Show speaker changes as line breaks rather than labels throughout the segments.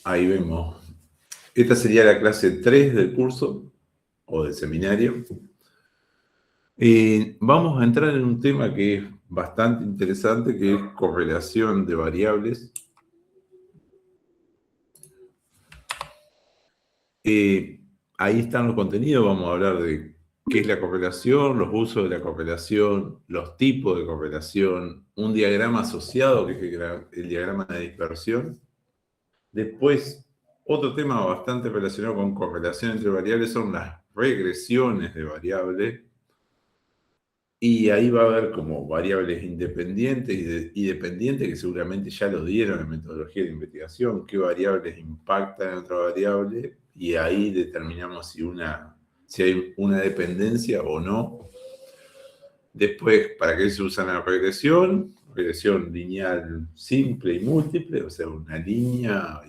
Ahí vemos. Esta sería la clase 3 del curso o del seminario. Vamos a entrar en un tema que es bastante interesante, que es correlación de variables. Ahí están los contenidos, vamos a hablar de qué es la correlación, los usos de la correlación, los tipos de correlación, un diagrama asociado, que es el diagrama de dispersión. Después, otro tema bastante relacionado con correlación entre variables son las regresiones de variables. Y ahí va a haber como variables independientes y dependientes, que seguramente ya lo dieron en metodología de investigación, qué variables impactan en otra variable, y ahí determinamos si hay una dependencia o no. Después, ¿para qué se usa la regresión? Regresión lineal simple y múltiple, o sea, una línea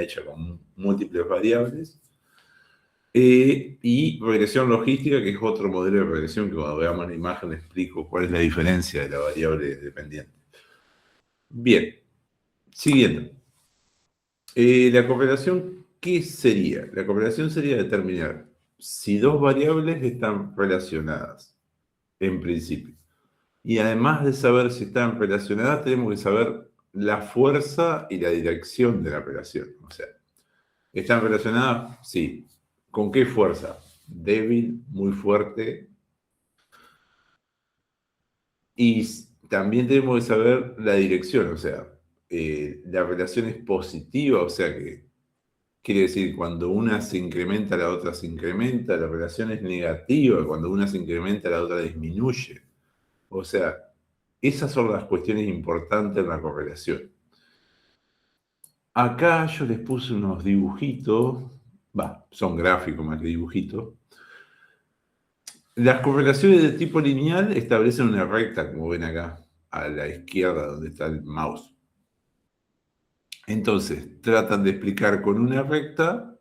hecha con múltiples variables. Y regresión logística, que es otro modelo de regresión que cuando veamos la imagen le explico cuál es la diferencia de la variable dependiente. Bien, siguiendo. La correlación, ¿qué sería? La correlación sería determinar si dos variables están relacionadas, en principio. Y además de saber si están relacionadas, tenemos que saber la fuerza y la dirección de la relación. O sea, ¿están relacionadas? Sí. ¿Con qué fuerza? Débil, muy fuerte. Y también tenemos que saber la dirección, o sea, la relación es positiva, o sea que quiere decir cuando una se incrementa, la otra se incrementa, la relación es negativa, cuando una se incrementa, la otra disminuye. O sea, esas son las cuestiones importantes en la correlación. Acá yo les puse unos dibujitos, son gráficos más que dibujitos. Las correlaciones de tipo lineal establecen una recta, como ven acá, a la izquierda donde está el mouse. Entonces, tratan de explicar con una recta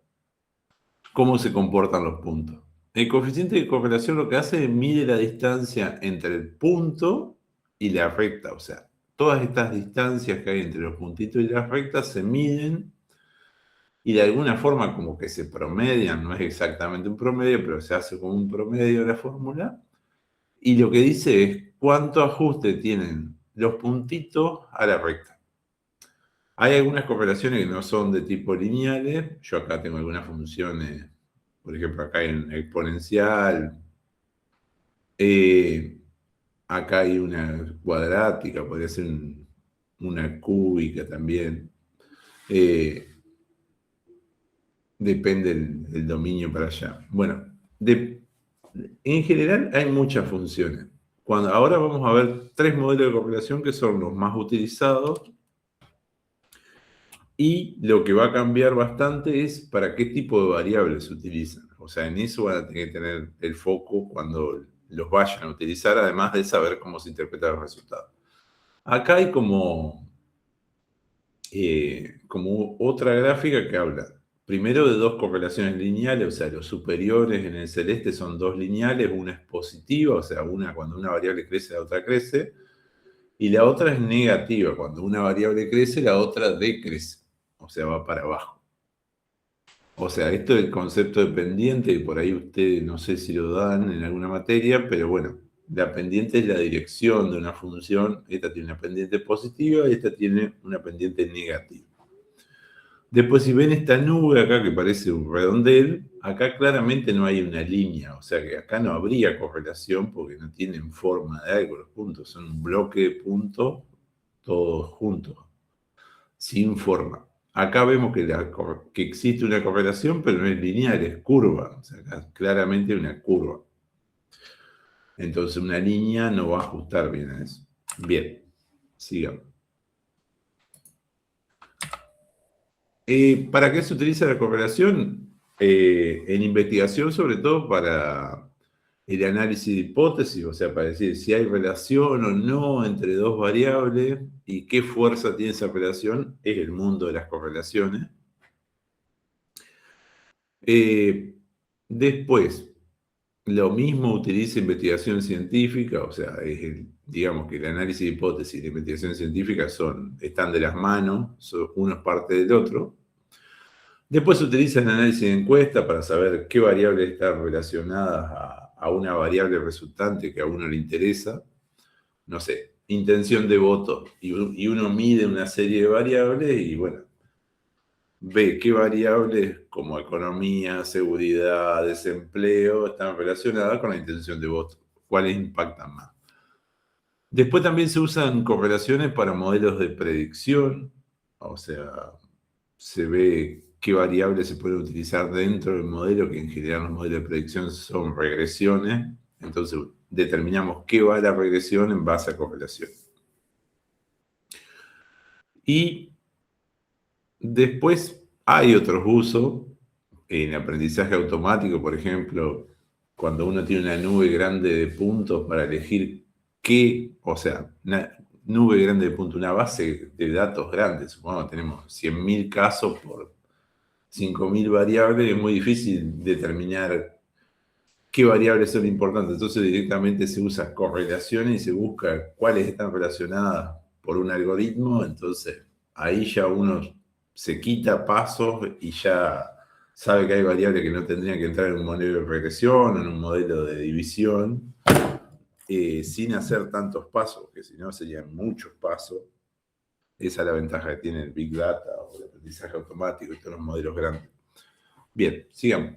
cómo se comportan los puntos. El coeficiente de correlación lo que hace es mide la distancia entre el punto y la recta. O sea, todas estas distancias que hay entre los puntitos y las rectas se miden y de alguna forma como que se promedian. No es exactamente un promedio, pero se hace como un promedio de la fórmula. Y lo que dice es cuánto ajuste tienen los puntitos a la recta. Hay algunas correlaciones que no son de tipo lineales. Yo acá tengo algunas funciones, por ejemplo, acá hay una exponencial. Acá hay una cuadrática, podría ser una cúbica también. Depende del dominio para allá. Bueno, en general hay muchas funciones. Ahora vamos a ver 3 modelos de correlación que son los más utilizados. Y lo que va a cambiar bastante es para qué tipo de variables se utilizan. O sea, en eso van a tener que tener el foco cuando los vayan a utilizar, además de saber cómo se interpreta el resultado. Acá hay como otra gráfica que habla primero de dos correlaciones lineales, o sea, los superiores en el celeste son dos lineales, una es positiva, o sea, cuando una variable crece, la otra crece, y la otra es negativa, cuando una variable crece, la otra decrece, o sea, va para abajo. O sea, esto es el concepto de pendiente, y por ahí ustedes no sé si lo dan en alguna materia, pero bueno, la pendiente es la dirección de una función. Esta tiene una pendiente positiva y esta tiene una pendiente negativa. Después, si ven esta nube acá que parece un redondel, acá claramente no hay una línea, o sea que acá no habría correlación porque no tienen forma de algo los puntos, son un bloque de puntos todos juntos, sin forma. Acá vemos que existe una correlación, pero no es lineal, es curva. O sea, acá claramente una curva. Entonces una línea no va a ajustar bien a eso. Bien, sigamos. ¿Para qué se utiliza la correlación? En investigación, sobre todo para el análisis de hipótesis, o sea, para decir si hay relación o no entre dos variables y qué fuerza tiene esa relación, es el mundo de las correlaciones. Después, Lo mismo utiliza investigación científica, o sea, digamos que el análisis de hipótesis y la investigación científica están de las manos, uno es parte del otro. Después se utiliza el análisis de encuesta para saber qué variables están relacionadas a una variable resultante que a uno le interesa. No sé, intención de voto. Y uno mide una serie de variables y, bueno, ve qué variables como economía, seguridad, desempleo están relacionadas con la intención de voto. ¿Cuáles impactan más? Después también se usan correlaciones para modelos de predicción, o sea, se ve qué variables se pueden utilizar dentro del modelo, que en general los modelos de predicción son regresiones, entonces determinamos qué va la regresión en base a correlación. Y después hay otros usos, en aprendizaje automático, por ejemplo, cuando uno tiene una nube grande de puntos para elegir qué, o sea, una nube grande de puntos, una base de datos grande, supongamos que tenemos 100.000 casos por 5.000 variables, es muy difícil determinar qué variables son importantes. Entonces directamente se usa correlaciones y se busca cuáles están relacionadas por un algoritmo. Entonces ahí ya uno se quita pasos y ya sabe que hay variables que no tendrían que entrar en un modelo de regresión o en un modelo de división, sin hacer tantos pasos, que si no serían muchos pasos. Esa es la ventaja que tiene el Big Data o el aprendizaje automático y todos los modelos grandes. Bien, sigamos.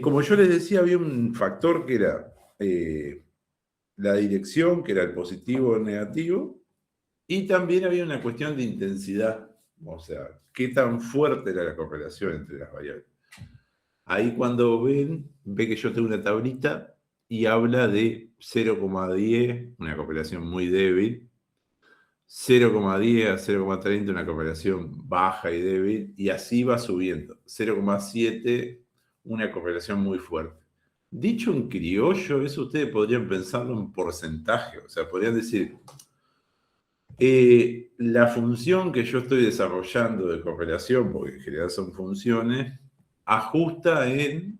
Como yo les decía, había un factor que era la dirección, que era el positivo o el negativo, y también había una cuestión de intensidad, o sea, qué tan fuerte era la correlación entre las variables. Ahí cuando ve que yo tengo una tablita y habla de 0,10, una correlación muy débil, 0,10 a 0,30, una correlación baja y débil, y así va subiendo. 0,7, una correlación muy fuerte. Dicho en criollo, eso ustedes podrían pensarlo en porcentaje, o sea, podrían decir, la función que yo estoy desarrollando de correlación, porque en general son funciones, ajusta en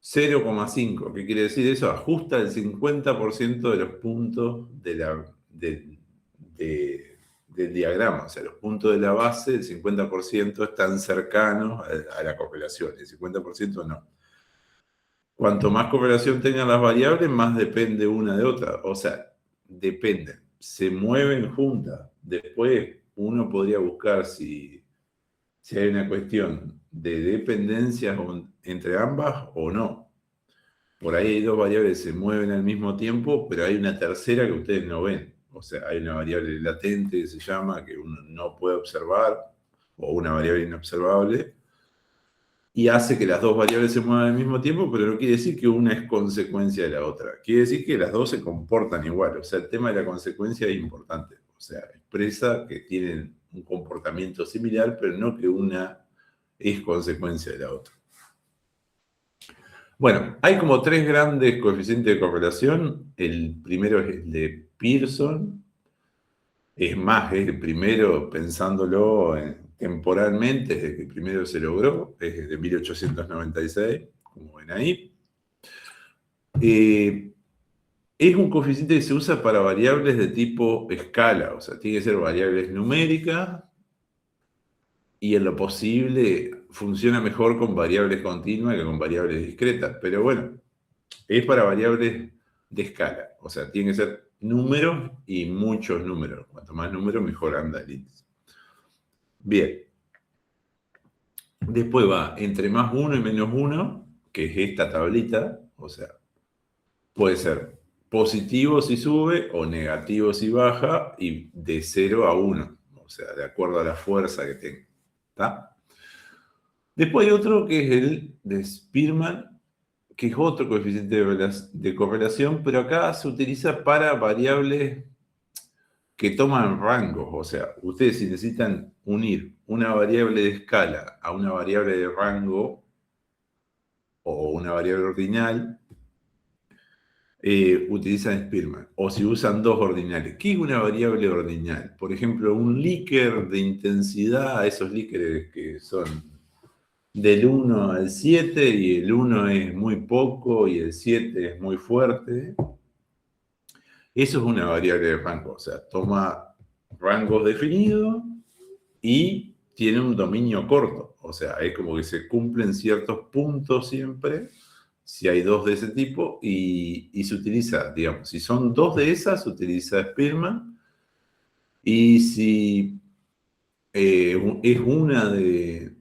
0,5. ¿Qué quiere decir eso? Ajusta el 50% de los puntos del diagrama. O sea, los puntos de la base, el 50% están cercanos a la correlación, el 50% no. Cuanto más correlación tengan las variables, más depende una de otra. O sea, dependen. Se mueven juntas. Después uno podría buscar si hay una cuestión de dependencias entre ambas o no. Por ahí hay dos variables que se mueven al mismo tiempo, pero hay una tercera que ustedes no ven. O sea, hay una variable latente que se llama, que uno no puede observar, o una variable inobservable, y hace que las dos variables se muevan al mismo tiempo, pero no quiere decir que una es consecuencia de la otra. Quiere decir que las dos se comportan igual. O sea, el tema de la consecuencia es importante. O sea, expresa que tienen un comportamiento similar, pero no que una es consecuencia de la otra. Bueno, hay como tres grandes coeficientes de correlación. El primero es el de Pearson. Es más, es el primero, pensándolo temporalmente, desde que primero se logró, es de 1896, como ven ahí. Es un coeficiente que se usa para variables de tipo escala, o sea, tiene que ser variables numéricas, y en lo posible funciona mejor con variables continuas que con variables discretas, pero bueno, es para variables de escala, o sea, tiene que ser números y muchos números. Cuanto más números, mejor anda el índice. Bien. Después va entre más 1 y menos 1, que es esta tablita, o sea, puede ser positivo si sube o negativo si baja, y de 0 a 1, o sea, de acuerdo a la fuerza que tenga. ¿Está? Después hay otro que es el de Spearman, que es otro coeficiente de correlación, pero acá se utiliza para variables que toman rangos. O sea, ustedes si necesitan unir una variable de escala a una variable de rango o una variable ordinal, utilizan Spearman. O si usan dos ordinales. ¿Qué es una variable ordinal? Por ejemplo, un Likert de intensidad, esos Likert que son del 1 al 7 y el 1 es muy poco y el 7 es muy fuerte. Eso es una variable de rango, o sea, toma rangos definidos y tiene un dominio corto, o sea, es como que se cumplen ciertos puntos siempre, si hay dos de ese tipo, y se utiliza, digamos, si son dos de esas, se utiliza Spearman, y si es una de,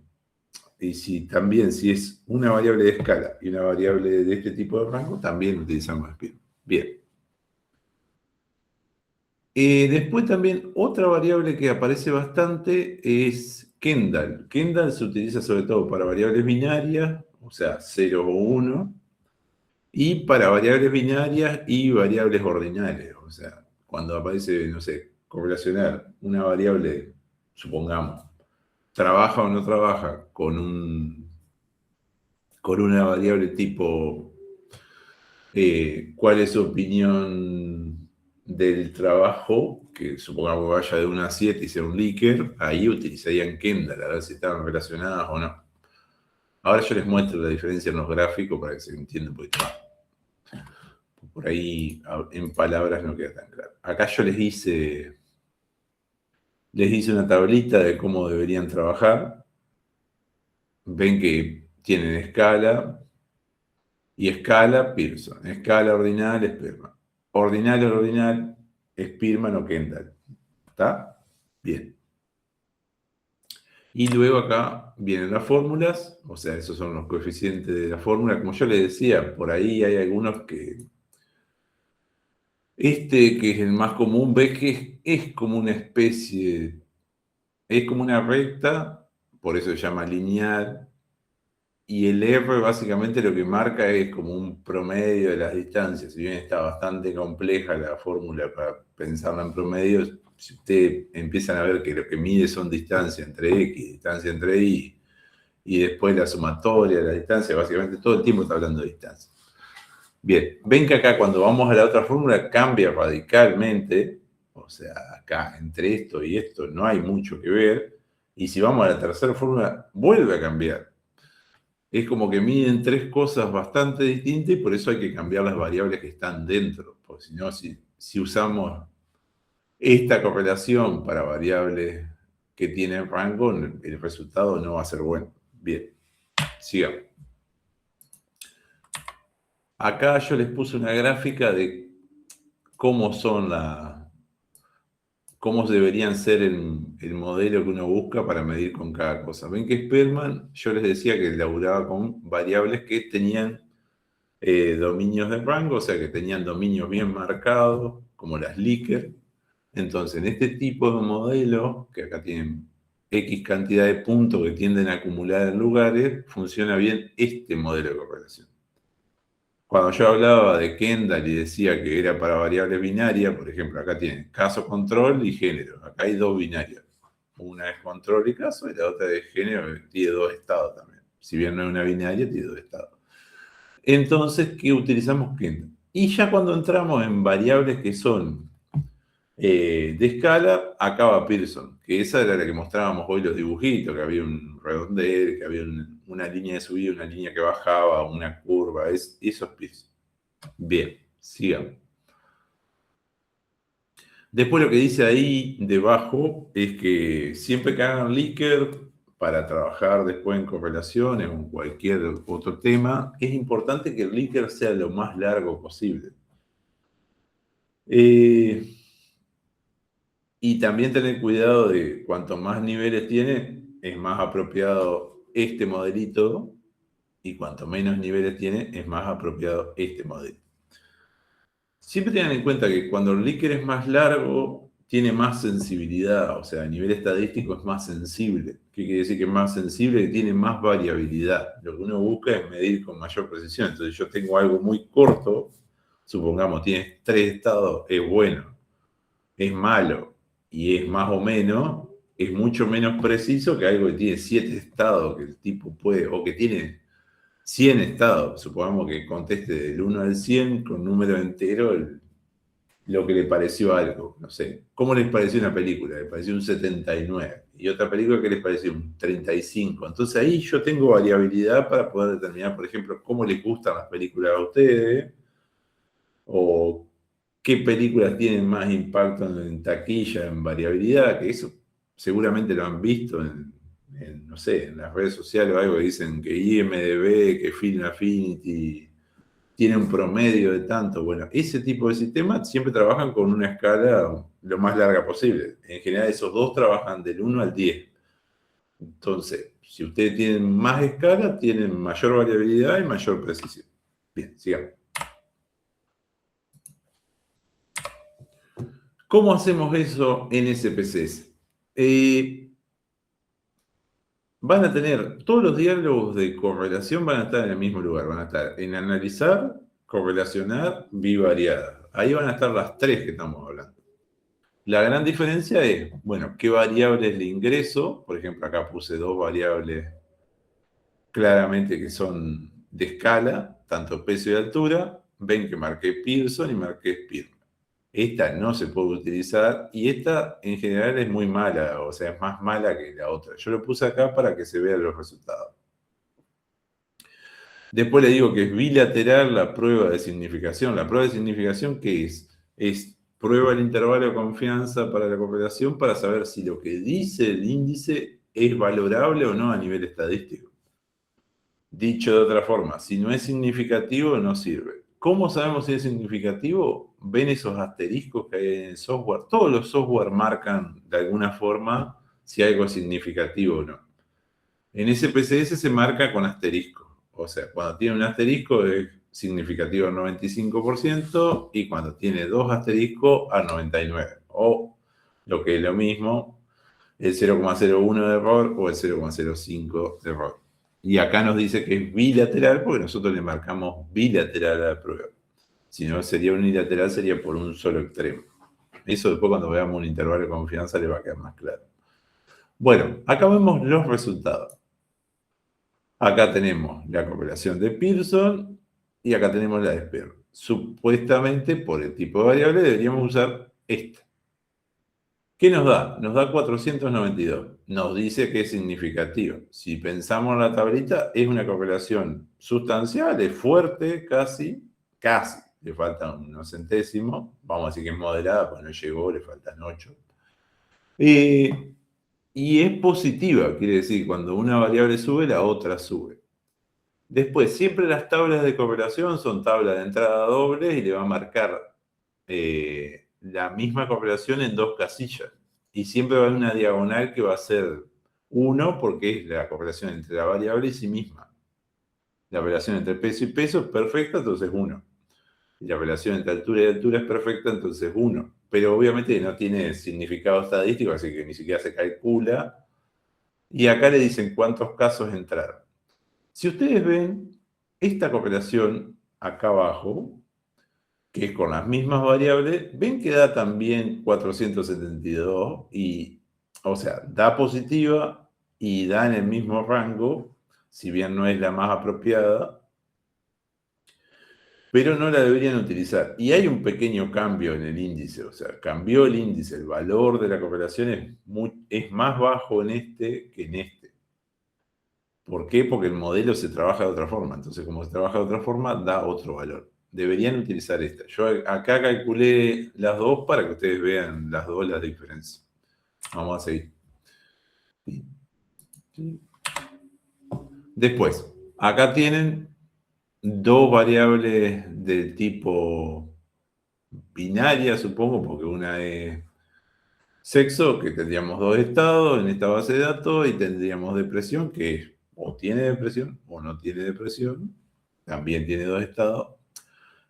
y si también, si es una variable de escala y una variable de este tipo de rango, también utilizamos Spearman. Bien. Después también otra variable que aparece bastante es Kendall. Kendall se utiliza sobre todo para variables binarias, o sea, 0 o 1, y para variables binarias y variables ordinales. O sea, cuando aparece, no sé, correlacionar una variable, supongamos, trabaja o no trabaja con una variable tipo cuál es su opinión del trabajo, que supongamos que vaya de 1 a 7 y sea un Likert, ahí utilizarían Kendall, a ver si estaban relacionadas o no. Ahora yo les muestro la diferencia en los gráficos para que se entienda un poquito más. Por ahí en palabras no queda tan claro. Acá yo les hice una tablita de cómo deberían trabajar. Ven que tienen escala y escala Pearson. Escala ordinal, Spearman. Ordinal, ordinal, Spearman o Kendall. ¿Está? Bien. Y luego acá vienen las fórmulas, o sea, esos son los coeficientes de la fórmula. Como yo les decía, por ahí hay algunos que... Este, que es el más común, ves que es como una especie, es como una recta, por eso se llama lineal, y el R básicamente lo que marca es como un promedio de las distancias. Si bien está bastante compleja la fórmula para pensarla en promedios, si ustedes empiezan a ver que lo que mide son distancia entre X, distancia entre y después la sumatoria de la distancia, básicamente todo el tiempo está hablando de distancia. Bien, ven que acá cuando vamos a la otra fórmula cambia radicalmente, o sea, acá entre esto y esto no hay mucho que ver, y si vamos a la tercera fórmula vuelve a cambiar. Es como que miden tres cosas bastante distintas y por eso hay que cambiar las variables que están dentro, porque si no, si usamos esta correlación para variables que tienen rango, el resultado no va a ser bueno. Bien, sigamos. Acá yo les puse una gráfica de cómo son cómo deberían ser el modelo que uno busca para medir con cada cosa. Ven que Spearman, yo les decía que laburaba con variables que tenían dominios de rango, o sea que tenían dominios bien marcados, como las Likert. Entonces, en este tipo de modelo, que acá tienen X cantidad de puntos que tienden a acumular en lugares, funciona bien este modelo de correlación. Cuando yo hablaba de Kendall y decía que era para variables binarias, por ejemplo, acá tienen caso, control y género. Acá hay dos binarias. Una es control y caso y la otra es género, que tiene dos estados también. Si bien no es una binaria, tiene dos estados. Entonces, ¿qué utilizamos Kendall? Y ya cuando entramos en variables que son de escala, acaba Pearson, que esa era la que mostrábamos hoy los dibujitos, que había un redondel, que había una línea de subida, una línea que bajaba, una curva, eso es Pearson. Bien, sigamos. Después lo que dice ahí debajo es que siempre que hagan Likert para trabajar después en correlaciones o en cualquier otro tema, es importante que el Likert sea lo más largo posible. Y también tener cuidado de cuanto más niveles tiene, es más apropiado este modelito, y cuanto menos niveles tiene, es más apropiado este modelo. Siempre tengan en cuenta que cuando el Likert es más largo, tiene más sensibilidad, o sea, a nivel estadístico es más sensible. ¿Qué quiere decir que es más sensible? Que tiene más variabilidad. Lo que uno busca es medir con mayor precisión. Entonces yo tengo algo muy corto, supongamos, tiene 3 estados, es bueno, es malo y es más o menos, es mucho menos preciso que algo que tiene 7 estados, que el tipo puede, o que tiene 100 estados. Supongamos que conteste del 1 al 100 con número entero lo que le pareció algo, no sé. ¿Cómo les pareció una película? Le pareció un 79. y otra película que les pareció un 35. Entonces ahí yo tengo variabilidad para poder determinar, por ejemplo, cómo les gustan las películas a ustedes, o qué películas tienen más impacto en taquilla, en variabilidad, que eso seguramente lo han visto no sé, en las redes sociales o algo que dicen que IMDb, que Film Affinity tiene un promedio de tanto. Bueno, ese tipo de sistemas siempre trabajan con una escala lo más larga posible. En general, esos dos trabajan del 1 al 10. Entonces, si ustedes tienen más escala, tienen mayor variabilidad y mayor precisión. Bien, sigamos. ¿Cómo hacemos eso en SPSS? Van a tener todos los diálogos de correlación, van a estar en el mismo lugar, van a estar en analizar, correlacionar, bivariada. Ahí van a estar las tres que estamos hablando. La gran diferencia es, bueno, qué variables le ingreso. Por ejemplo, acá puse dos variables claramente que son de escala, tanto peso y altura. Ven que marqué Pearson y marqué Spearman. Esta no se puede utilizar y esta en general es muy mala, o sea, es más mala que la otra. Yo lo puse acá para que se vean los resultados. Después le digo que es bilateral la prueba de significación. La prueba de significación, ¿qué es? Es prueba el intervalo de confianza para la correlación para saber si lo que dice el índice es valorable o no a nivel estadístico. Dicho de otra forma, si no es significativo, no sirve. ¿Cómo sabemos si es significativo? Ven esos asteriscos que hay en el software. Todos los software marcan de alguna forma si algo es significativo o no. En SPSS se marca con asterisco. O sea, cuando tiene un asterisco es significativo al 95% y cuando tiene dos asteriscos al 99%. O lo que es lo mismo, el 0,01 de error o el 0,05 de error. Y acá nos dice que es bilateral porque nosotros le marcamos bilateral a la prueba. Si no sería unilateral, sería por un solo extremo. Eso después cuando veamos un intervalo de confianza le va a quedar más claro. Bueno, acá vemos los resultados. Acá tenemos la correlación de Pearson y acá tenemos la de Spearman. Supuestamente, por el tipo de variable, deberíamos usar esta. ¿Qué nos da? Nos da 492. Nos dice que es significativo. Si pensamos en la tablita, es una correlación sustancial, es fuerte, casi, le faltan unos centésimos. Vamos a decir que es moderada, pues no llegó, le faltan 8. Y es positiva, quiere decir, cuando una variable sube, la otra sube. Después, siempre las tablas de correlación son tablas de entrada dobles y le va a marcar la misma correlación en dos casillas. Y siempre va a haber una diagonal que va a ser 1 porque es la correlación entre la variable y sí misma. La relación entre peso y peso es perfecta, entonces 1. Y la relación entre altura y altura es perfecta, entonces 1. Pero obviamente no tiene significado estadístico, así que ni siquiera se calcula. Y acá le dicen cuántos casos entraron. Si ustedes ven esta correlación acá abajo, que es con las mismas variables, ven que da también 472 y, o sea, da positiva y da en el mismo rango, si bien no es la más apropiada, pero no la deberían utilizar. Y hay un pequeño cambio en el índice, o sea, cambió el índice, el valor de la correlación es más bajo en este que en este. ¿Por qué? Porque el modelo se trabaja de otra forma. Entonces, como se trabaja de otra forma, da otro valor. Deberían utilizar esta. Yo acá calculé las dos para que ustedes vean las dos las diferencias. Vamos a seguir. Después, acá tienen dos variables del tipo binaria, supongo, porque una es sexo, que tendríamos dos estados en esta base de datos, y tendríamos depresión, que o tiene depresión o no tiene depresión. También tiene dos estados.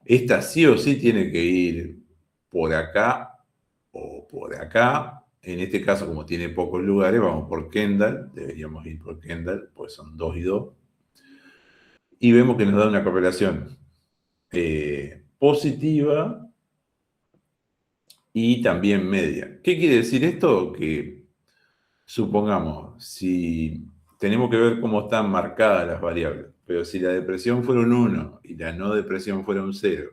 Esta sí o sí tiene que ir por acá o por acá. En este caso, como tiene pocos lugares, vamos por Kendall. Deberíamos ir por Kendall, pues son 2 y 2. Y vemos que nos da una correlación positiva y también media. ¿Qué quiere decir esto? Que supongamos, si tenemos que ver cómo están marcadas las variables, pero si la depresión fuera un 1 y la no depresión fuera un 0,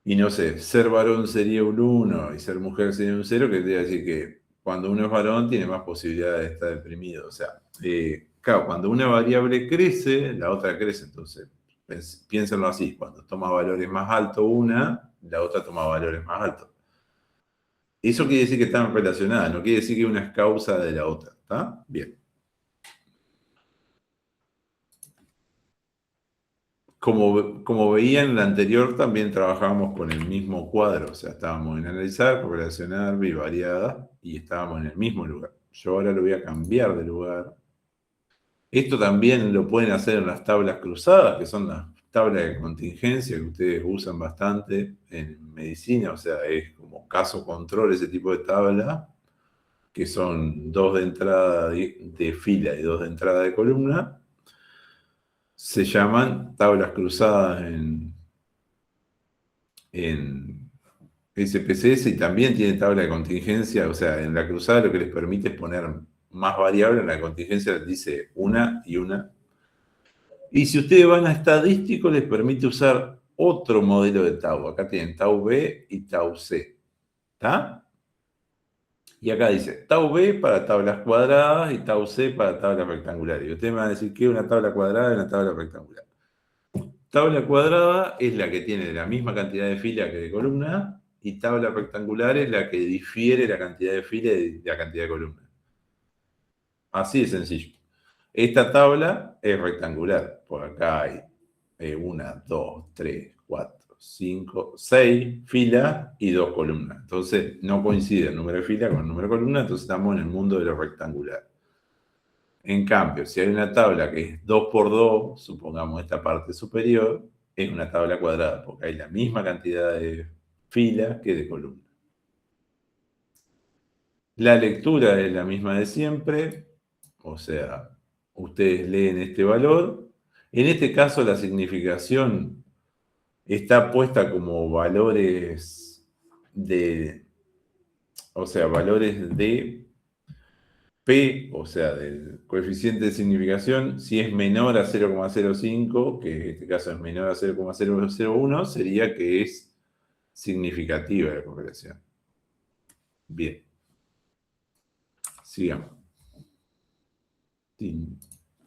y no sé, ser varón sería un 1 y ser mujer sería un 0, que tendría que decir que cuando uno es varón tiene más posibilidad de estar deprimido. O sea, claro, cuando una variable crece, la otra crece. Entonces, piénsenlo así, cuando toma valores más altos una, la otra toma valores más altos. Eso quiere decir que están relacionadas, no quiere decir que una es causa de la otra. ¿Está? Bien. Como veían en la anterior, también trabajábamos con el mismo cuadro. O sea, estábamos en analizar, correlacionar, bivariada, y estábamos en el mismo lugar. Yo ahora lo voy a cambiar de lugar. Esto también lo pueden hacer en las tablas cruzadas, que son las tablas de contingencia que ustedes usan bastante en medicina. O sea, es como caso control ese tipo de tabla, que son 2 de entrada de fila y 2 de entrada de columna. Se llaman tablas cruzadas en SPSS, y también tiene tabla de contingencia. O sea, en la cruzada lo que les permite es poner más variables. En la contingencia les dice una y una. Y si ustedes van a estadístico, les permite usar otro modelo de tau. Acá tienen tau B y tau C. ¿Está? Y acá dice tau B para tablas cuadradas y tau C para tablas rectangulares. Y ustedes me van a decir que es una tabla cuadrada y una tabla rectangular. Tabla cuadrada es la que tiene la misma cantidad de fila que de columna, y tabla rectangular es la que difiere la cantidad de fila de la cantidad de columna. Así de sencillo. Esta tabla es rectangular. Por acá hay 1, 2, 3, 4, 5, 6 filas y 2 columnas. Entonces no coincide el número de filas con el número de columnas, entonces estamos en el mundo de lo rectangular. En cambio, si hay una tabla que es 2 por 2, supongamos esta parte superior, es una tabla cuadrada, porque hay la misma cantidad de filas que de columnas. La lectura es la misma de siempre, o sea, ustedes leen este valor. En este caso, la significación está puesta como valores o sea, valores de P, o sea, del coeficiente de significación. Si es menor a 0,05, que en este caso es menor a 0,001, sería que es significativa la correlación. Bien, sigamos.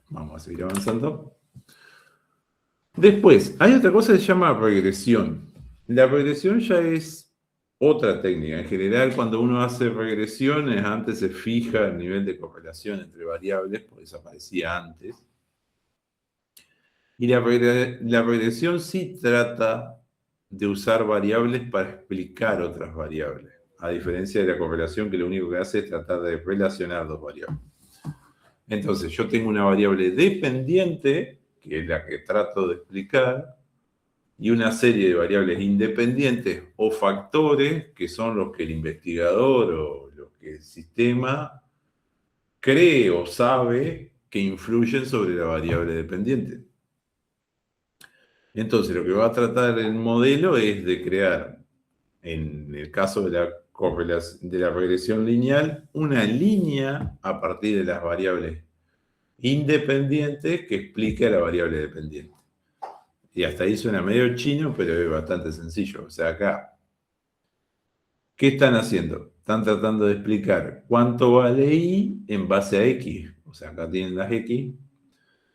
Vamos a seguir avanzando. Después, hay otra cosa que se llama regresión. La regresión ya es otra técnica. En general, cuando uno hace regresiones, antes se fija el nivel de correlación entre variables, porque eso aparecía antes. Y la regresión sí trata de usar variables para explicar otras variables, a diferencia de la correlación, que lo único que hace es tratar de relacionar dos variables. Entonces, yo tengo una variable dependiente, que es la que trato de explicar, y una serie de variables independientes o factores, que son los que el investigador o los que el sistema cree o sabe que influyen sobre la variable dependiente. Entonces, lo que va a tratar el modelo es de crear, en el caso de la regresión lineal, una línea a partir de las variables independientes que explique a la variable dependiente. Y hasta ahí suena medio chino, pero es bastante sencillo. O sea, acá, ¿qué están haciendo? Están tratando de explicar cuánto vale Y en base a X. O sea, acá tienen las X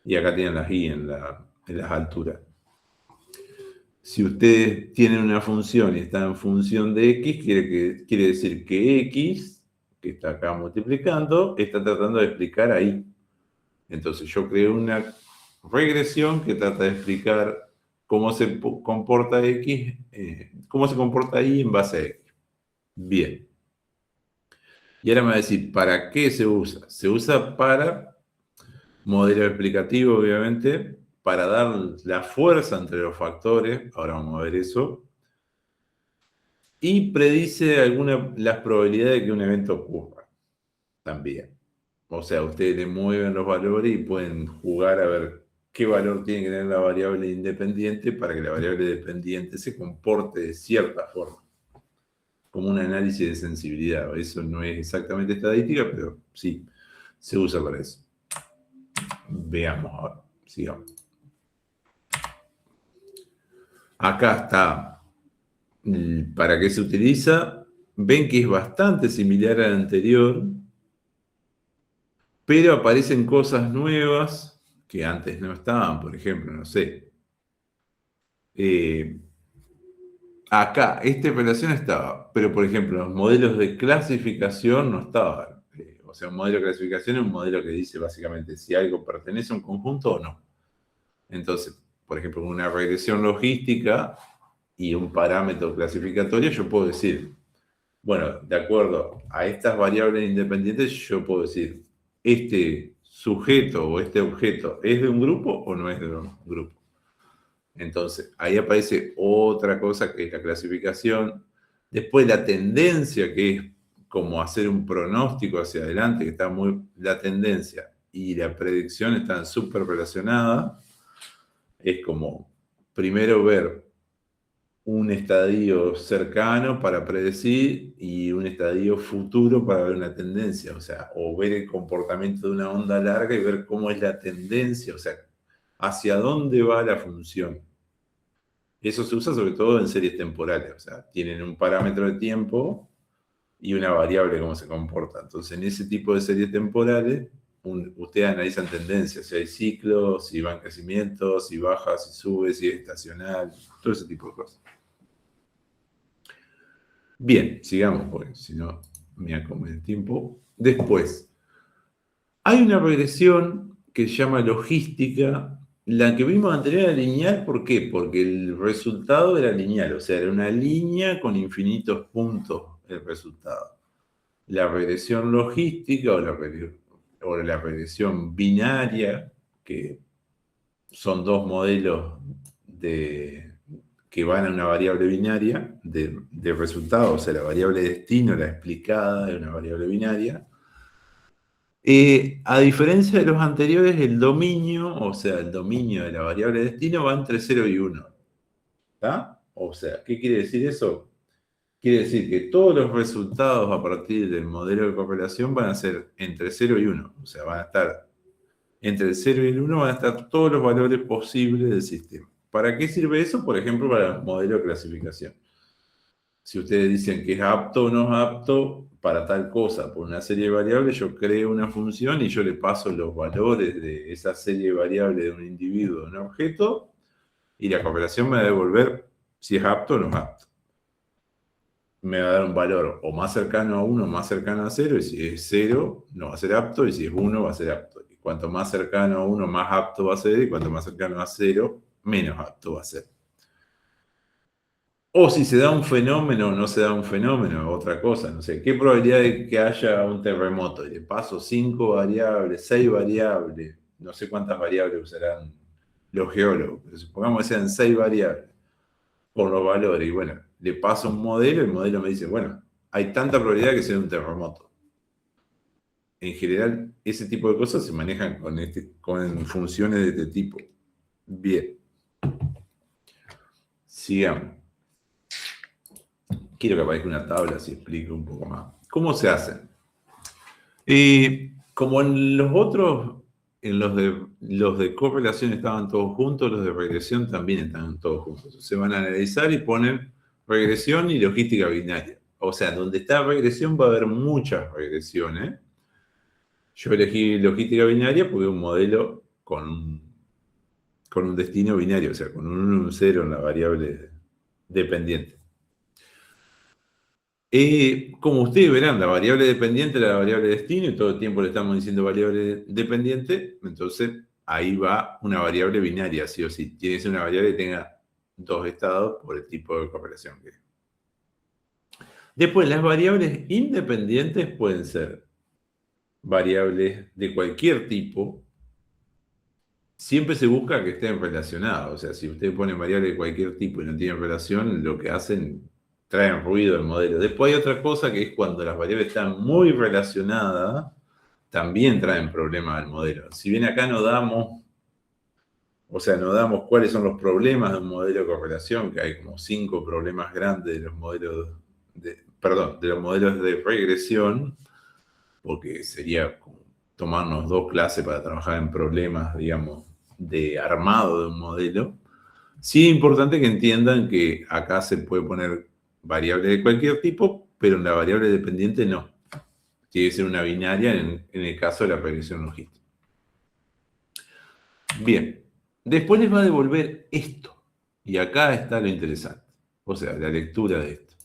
y acá tienen las Y en las alturas. Si ustedes tienen una función y está en función de X, quiere decir que X, que está acá multiplicando, está tratando de explicar ahí. Entonces yo creo una regresión que trata de explicar cómo se comporta X, cómo se comporta Y en base a X. Bien. Y ahora me va a decir, ¿para qué se usa? Se usa para modelo explicativo, obviamente, para dar la fuerza entre los factores, ahora vamos a ver eso, y predice las probabilidades de que un evento ocurra también. O sea, ustedes le mueven los valores y pueden jugar a ver qué valor tiene que tener la variable independiente para que la variable dependiente se comporte de cierta forma, como un análisis de sensibilidad. Eso no es exactamente estadística, pero sí, se usa para eso. Veamos ahora, sigamos. Acá está para qué se utiliza. ven que es bastante similar al anterior, pero aparecen cosas nuevas que antes no estaban. Por ejemplo, no sé. Acá, esta operación estaba, pero por ejemplo, los modelos de clasificación no estaban. O sea, un modelo de clasificación es un modelo que dice básicamente si algo pertenece a un conjunto o no. Entonces, por ejemplo, con una regresión logística y un parámetro clasificatorio, yo puedo decir, bueno, de acuerdo a estas variables independientes, yo puedo decir, este sujeto o este objeto es de un grupo o no es de un grupo. Entonces, ahí aparece otra cosa que es la clasificación. Después la tendencia, que es como hacer un pronóstico hacia adelante, que está muy... La tendencia y la predicción están súper relacionadas. Es como primero ver un estadio cercano para predecir y un estadio futuro para ver una tendencia. O sea, o ver el comportamiento de una onda larga y ver cómo es la tendencia, o sea, hacia dónde va la función. Eso se usa sobre todo en series temporales, o sea, tienen un parámetro de tiempo y una variable cómo se comporta. Entonces, en ese tipo de series temporales, ustedes analizan tendencias, si hay ciclos, si va en crecimiento, si baja, si sube, si es estacional, todo ese tipo de cosas. Bien, sigamos, porque si no me come el tiempo. Después, hay una regresión que se llama logística. La que vimos anterior era lineal, ¿por qué? Porque el resultado era lineal, o sea, era una línea con infinitos puntos el resultado. La regresión logística o la regresión binaria, que son dos modelos que van a una variable binaria de resultado, o sea, la variable destino, la explicada de una variable binaria. A diferencia de los anteriores, el dominio, o sea, el dominio de la variable destino va entre 0 y 1. ¿Está? O sea, ¿qué quiere decir eso? Quiere decir que todos los resultados a partir del modelo de correlación van a ser entre 0 y 1. O sea, van a estar entre el 0 y el 1, van a estar todos los valores posibles del sistema. ¿Para qué sirve eso? Por ejemplo, para el modelo de clasificación. Si ustedes dicen que es apto o no es apto para tal cosa, por una serie de variables, yo creo una función y yo le paso los valores de esa serie de variables de un individuo, de un objeto, y la correlación me va a devolver si es apto o no es apto. Me va a dar un valor o más cercano a 1 o más cercano a 0, y si es 0 no va a ser apto, y si es 1 va a ser apto. Y cuanto más cercano a 1 más apto va a ser, y cuanto más cercano a 0 menos apto va a ser. O si se da un fenómeno o no se da un fenómeno, otra cosa, no sé. ¿Qué probabilidad de que haya un terremoto? Y le paso 5 variables, 6 variables, no sé cuántas variables usarán los geólogos, pero supongamos que sean 6 variables por los valores. Y bueno, le paso un modelo, el modelo me dice, bueno, hay tanta probabilidad que sea un terremoto. En general, ese tipo de cosas se manejan con funciones de este tipo. Bien. Sigamos. Quiero que aparezca una tabla si explico un poco más. ¿Cómo se hacen? Como en los otros, en los de correlación estaban todos juntos, los de regresión también están todos juntos. Se van a analizar y ponen regresión y logística binaria. O sea, donde está regresión va a haber muchas regresiones. Yo elegí logística binaria porque es un modelo con un destino binario, o sea, con un 1 y un 0 en la variable dependiente. Como ustedes verán, la variable dependiente es la variable destino y todo el tiempo le estamos diciendo variable dependiente, entonces ahí va una variable binaria, sí o sí. Tiene que ser una variable que tenga dos estados por el tipo de correlación que es. Después, las variables independientes pueden ser variables de cualquier tipo. Siempre se busca que estén relacionadas. O sea, si ustedes ponen variables de cualquier tipo y no tienen relación, lo que hacen, traen ruido al modelo. Después hay otra cosa que es cuando las variables están muy relacionadas, también traen problemas al modelo. Si bien acá no damos, o sea, no damos cuáles son los problemas de un modelo de correlación, que hay como 5 problemas grandes de los modelos de los modelos de regresión, porque sería como tomarnos 2 clases para trabajar en problemas, digamos, de armado de un modelo. Sí es importante que entiendan que acá se puede poner variables de cualquier tipo, pero en la variable dependiente no. Tiene que ser una binaria en el caso de la regresión logística. Bien, después les va a devolver esto. Y acá está lo interesante. O sea, la lectura de esto.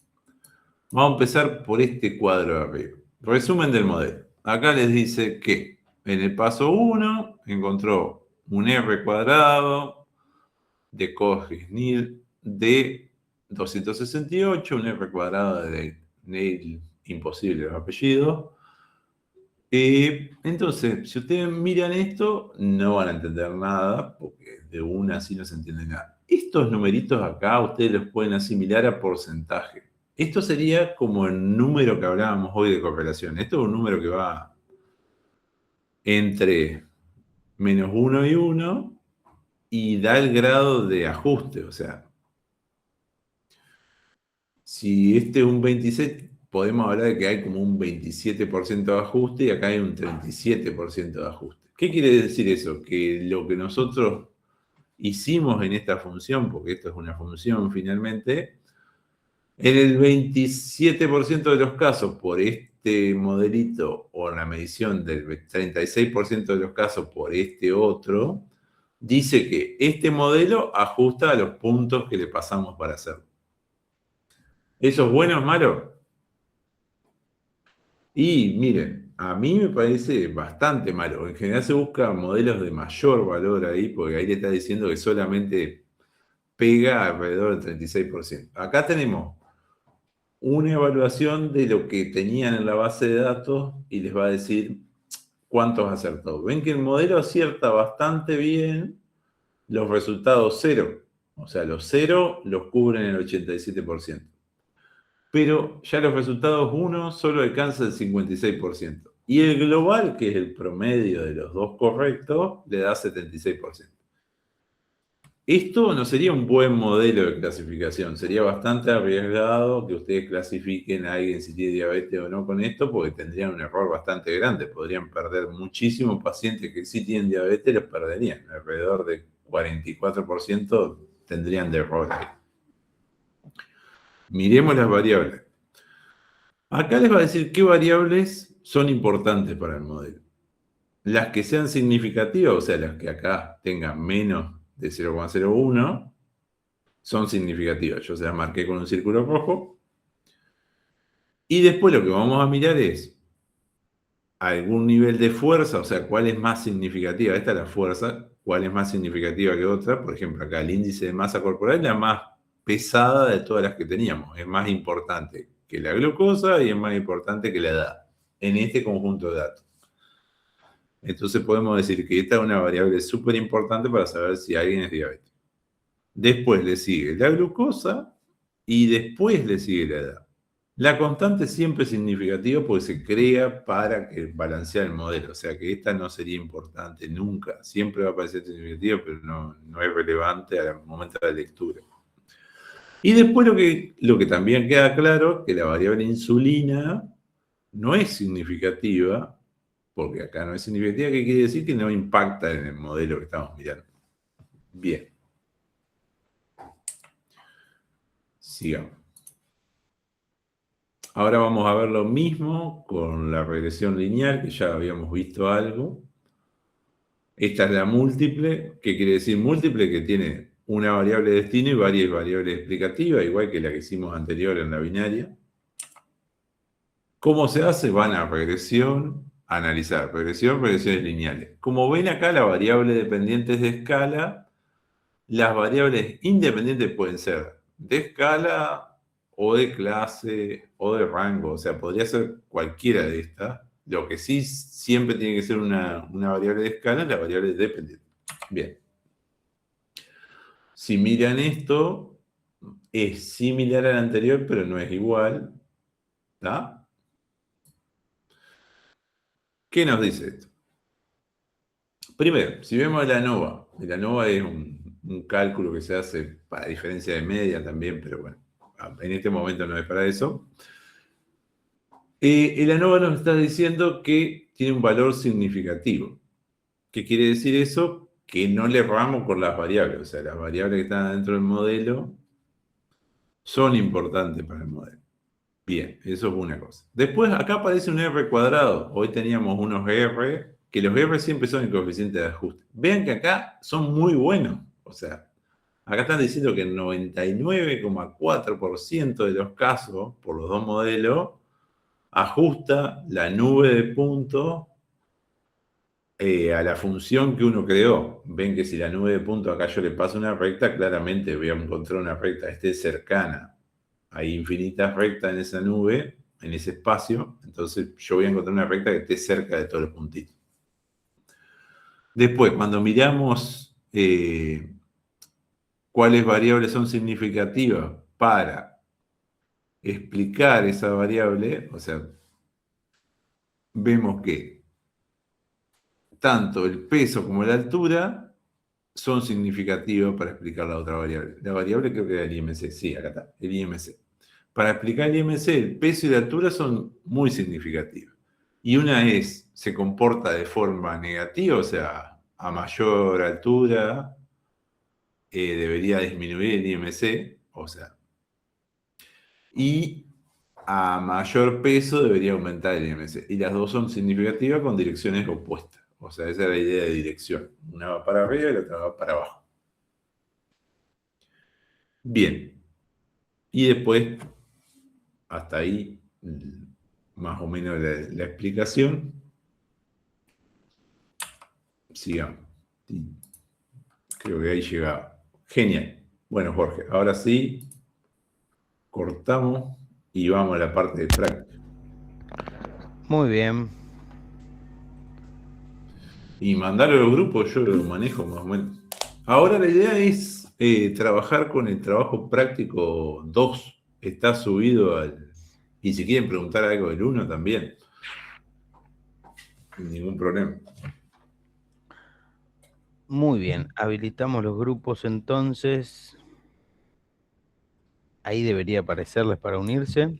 Vamos a empezar por este cuadro de arriba. Resumen del modelo. Acá les dice que en el paso 1 encontró un R cuadrado de Cosgis-Nil de 268, un R cuadrado de Neil, imposible los apellidos. Entonces, si ustedes miran esto, no van a entender nada, porque de una así no se entiende nada. Estos numeritos acá ustedes los pueden asimilar a porcentaje. Esto sería como el número que hablábamos hoy de correlación. Esto es un número que va entre -1 y 1 y da el grado de ajuste. O sea, si este es un 26, podemos hablar de que hay como un 27% de ajuste y acá hay un 37% de ajuste. ¿Qué quiere decir eso? Que lo que nosotros hicimos en esta función, porque esto es una función finalmente, en el 27% de los casos por este modelito o en la medición del 36% de los casos por este otro, dice que este modelo ajusta a los puntos que le pasamos para hacerlo. ¿Eso es bueno o malo? Y miren, a mí me parece bastante malo. En general se buscan modelos de mayor valor ahí, porque ahí le está diciendo que solamente pega alrededor del 36%. Acá tenemos una evaluación de lo que tenían en la base de datos y les va a decir cuántos acertó. Ven que el modelo acierta bastante bien los resultados cero. O sea, los cero los cubren el 87%. Pero ya los resultados 1 solo alcanza el 56%. Y el global, que es el promedio de los dos correctos, le da 76%. Esto no sería un buen modelo de clasificación, sería bastante arriesgado que ustedes clasifiquen a alguien si tiene diabetes o no con esto, porque tendrían un error bastante grande, podrían perder muchísimos pacientes que sí tienen diabetes, los perderían, alrededor de 44% tendrían de error ahí. Miremos las variables. Acá les va a decir qué variables son importantes para el modelo. Las que sean significativas, o sea, las que acá tengan menos de 0,01, son significativas. Yo se las marqué con un círculo rojo. Y después lo que vamos a mirar es algún nivel de fuerza, o sea, cuál es más significativa. Esta es la fuerza, cuál es más significativa que otra. Por ejemplo, acá el índice de masa corporal es la más pesada de todas las que teníamos. Es más importante que la glucosa y es más importante que la edad en este conjunto de datos. Entonces podemos decir que esta es una variable súper importante para saber si alguien es diabético. Después le sigue la glucosa y después le sigue la edad. La constante siempre es significativa porque se crea para que balancear el modelo. O sea que esta no sería importante nunca. Siempre va a parecer significativa, pero no es relevante al momento de la lectura. Y después lo que también queda claro, que la variable insulina no es significativa, porque acá no es significativa, que quiere decir que no impacta en el modelo que estamos mirando. Bien. Sigamos. Ahora vamos a ver lo mismo con la regresión lineal, que ya habíamos visto algo. Esta es la múltiple. ¿Qué quiere decir múltiple? Que tiene una variable de destino y varias variables explicativas, igual que la que hicimos anterior en la binaria. ¿Cómo se hace? Van a regresión, analizar. Regresiones lineales. Como ven acá, la variable dependiente es de escala. Las variables independientes pueden ser de escala o de clase o de rango. O sea, podría ser cualquiera de estas. Lo que sí siempre tiene que ser una variable de escala es la variable dependiente. Bien. Si miran esto, es similar al anterior, pero no es igual. ¿Está? ¿Qué nos dice esto? Primero, si vemos el ANOVA es un cálculo que se hace para diferencia de media también, pero bueno, en este momento no es para eso. El ANOVA nos está diciendo que tiene un valor significativo. ¿Qué quiere decir eso? Que no le erramos con las variables, o sea, las variables que están dentro del modelo son importantes para el modelo. Bien, eso es una cosa. Después acá aparece un R cuadrado. Hoy teníamos unos R, que los R siempre son el coeficiente de ajuste. Vean que acá son muy buenos. O sea, acá están diciendo que el 99,4% de los casos, por los dos modelos, ajusta la nube de puntos a la función que uno creó. Ven que si la nube de puntos acá yo le paso una recta, claramente voy a encontrar una recta que esté cercana. Hay infinitas rectas en esa nube, en ese espacio, entonces yo voy a encontrar una recta que esté cerca de todos los puntitos. Después, cuando miramos cuáles variables son significativas para explicar esa variable, o sea, vemos que tanto el peso como la altura son significativos para explicar la otra variable. La variable creo que era el IMC, sí, acá está, el IMC. Para explicar el IMC, el peso y la altura son muy significativos. Y una se comporta de forma negativa, o sea, a mayor altura debería disminuir el IMC, o sea, y a mayor peso debería aumentar el IMC. Y las dos son significativas con direcciones opuestas. O sea, esa es la idea de dirección. Una va para arriba y la otra va para abajo. Bien. Y después, hasta ahí, más o menos la explicación. Sigamos. Creo que ahí llegaba. Genial. Bueno, Jorge, ahora sí, cortamos y vamos a la parte de práctica.
Muy bien.
Y mandarlo a los grupos, yo lo manejo más o menos. Ahora la idea es trabajar con el trabajo práctico 2. Está subido al... Y si quieren preguntar algo del 1 también. Ningún problema.
Muy bien. Habilitamos los grupos entonces. Ahí debería aparecerles para unirse.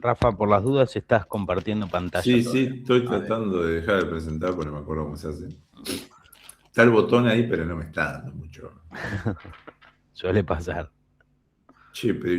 Rafa, por las dudas, estás compartiendo pantalla.
Sí,
todavía.
sí, estoy tratando de dejar de presentar porque no me acuerdo cómo se hace. Está el botón ahí, pero no me está dando mucho.
Suele pasar.
Che, pero